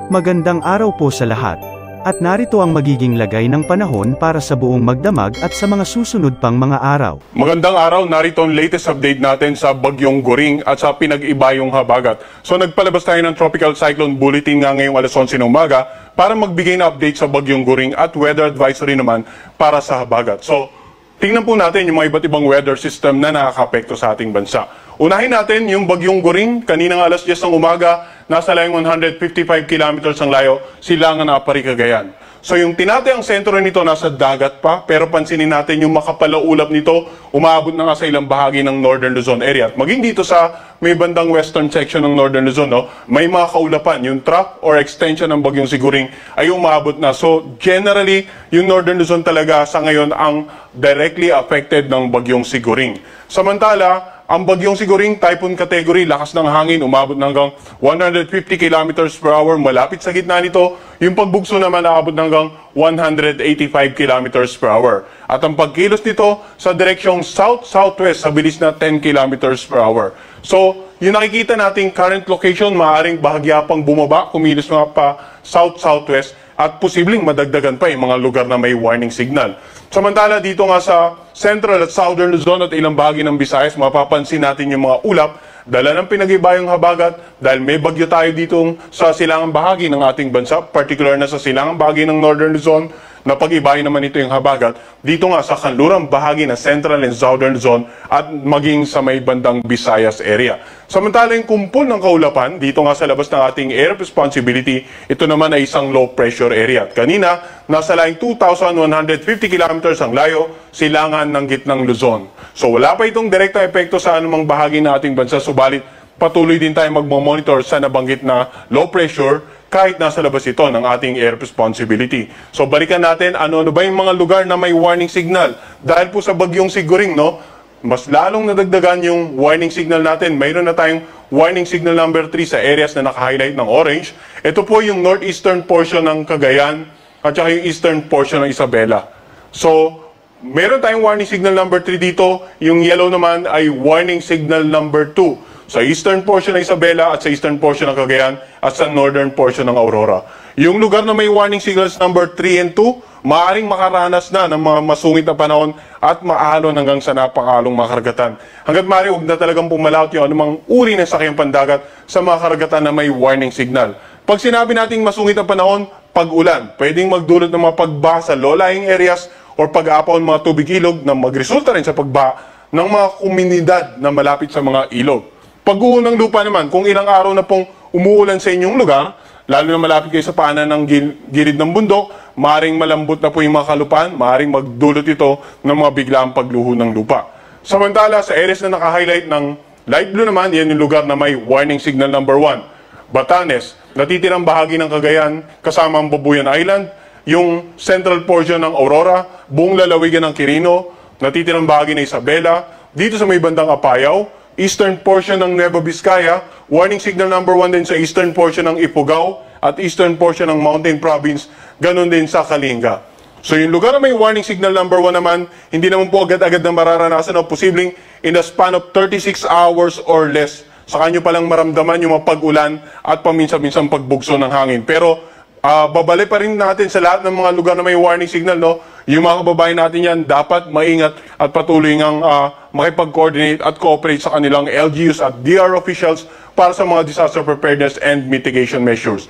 Magandang araw po sa lahat. At narito ang magiging lagay ng panahon para sa buong magdamag at sa mga susunod pang mga araw. Magandang araw, narito ang latest update natin sa Bagyong Goring at sa pinag-ibayong habagat. So nagpalabas tayo ng Tropical Cyclone Bulletin nga ngayong alas 11 ng umaga para magbigay na update sa Bagyong Goring at weather advisory naman para sa habagat. So tingnan po natin yung mga iba't ibang weather system na nakakapekto sa ating bansa. Unahin natin yung Bagyong Goring. Kaninang alas 10 ng umaga, nasa layong 155 kilometers ang layo, Silangan na Apari, Cagayan. So yung tinatayang sentro nito nasa dagat pa, pero pansinin natin yung makapalaulap nito, umaabot na nga sa ilang bahagi ng Northern Luzon area. At maging dito sa may bandang western section ng Northern Luzon, no, may mga kaulapan. Yung track or extension ng Bagyong Siguring ay umaabot na. So generally, yung Northern Luzon talaga sa ngayon ang directly affected ng Bagyong Siguring. Samantala, ang Bagyong Siguring, typhoon category, lakas ng hangin, umabot na hanggang 150 km per hour. Malapit sa gitna nito, yung pagbugso naman naabot na hanggang 185 km per hour. At ang pagkilos nito sa direksyong south-southwest sa bilis na 10 km per hour. So, yung nakikita nating current location, maaaring bahagya pang bumaba, kumilos nga pa south-southwest, at posibleng madagdagan pa yung mga lugar na may warning signal. Samantala dito nga sa Central at Southern Luzon at ilang bahagi ng Visayas, mapapansin natin yung mga ulap, dala ng pinag-ibayong habagat dahil may bagyo tayo dito sa silangang bahagi ng ating bansa, particular na sa silangang bahagi ng Northern Luzon, na pag-ibayin naman ito yung habagat dito nga sa kanlurang bahagi ng Central and Southern Luzon at maging sa may bandang Visayas area. Samantala yung kumpol ng kaulapan dito nga sa labas ng ating area of responsibility, ito naman ay isang low pressure area. At kanina, nasa layong 2,150 kilometers ang layo, Silangan ng gitnang Luzon. So wala pa itong direktang epekto sa anumang bahagi ng ating bansa, subalit patuloy din tayo magmamonitor sa nabanggit na low pressure kahit nasa labas ito ng ating air responsibility. So balikan natin ano ba yung mga lugar na may warning signal. Dahil po sa Bagyong Siguring, no, mas lalong nadagdagan yung warning signal natin. Mayroon na tayong warning signal number 3 sa areas na naka-highlight ng orange. Ito po yung northeastern portion ng Cagayan at saka yung eastern portion ng Isabela. So meron tayong warning signal number 3 dito. Yung yellow naman ay warning signal number 2. Sa eastern portion ng Isabela at sa eastern portion ng Cagayan at sa northern portion ng Aurora. Yung lugar na may warning signals number 3 and 2, maaaring makaranas na ng mga masungit na panahon at maalon hanggang sa napakalong mga karagatan. Hanggat maaari, huwag na talagang pumalawat yung anumang uri ng sakyang pandagat sa mga karagatan na may warning signal. Pag sinabi nating masungit na panahon, pag-ulan, pwedeng magdulot ng mga pagbaha sa low-lying areas or pag-aapaw ng mga tubig ilog na magresulta rin sa pagbaha ng mga komunidad na malapit sa mga ilog. Pag-uho ng lupa naman, kung ilang araw na pong umuulan sa inyong lugar, lalo na malapit kayo sa paanan ng gilid ng bundok, maaaring malambot na po yung mga kalupaan, maaaring magdulot ito ng mga biglaang pagluho ng lupa. Samantala, sa areas na naka-highlight ng light blue naman, yan yung lugar na may warning signal number 1. Batanes, natitirang bahagi ng Cagayan, kasama ang Babuyan Island, yung central portion ng Aurora, buong lalawigan ng Quirino, natitirang bahagi ng Isabela, dito sa may bandang Apayao, eastern portion ng Nueva Vizcaya, warning signal number 1 din sa eastern portion ng Ifugao at eastern portion ng Mountain Province, ganun din sa Kalinga. So yung lugar na may warning signal number 1 naman, hindi naman po agad-agad na mararanasan o posibleng in the span of 36 hours or less. Saka nyo palang maramdaman yung mapag-ulan at paminsan-minsan pagbugso ng hangin. Pero babalik pa rin natin sa lahat ng mga lugar na may warning signal, no? Yung mga kababayan natin yan, dapat maingat at patuloy ngang makipag-coordinate at cooperate sa kanilang LGUs at DR officials para sa mga disaster preparedness and mitigation measures.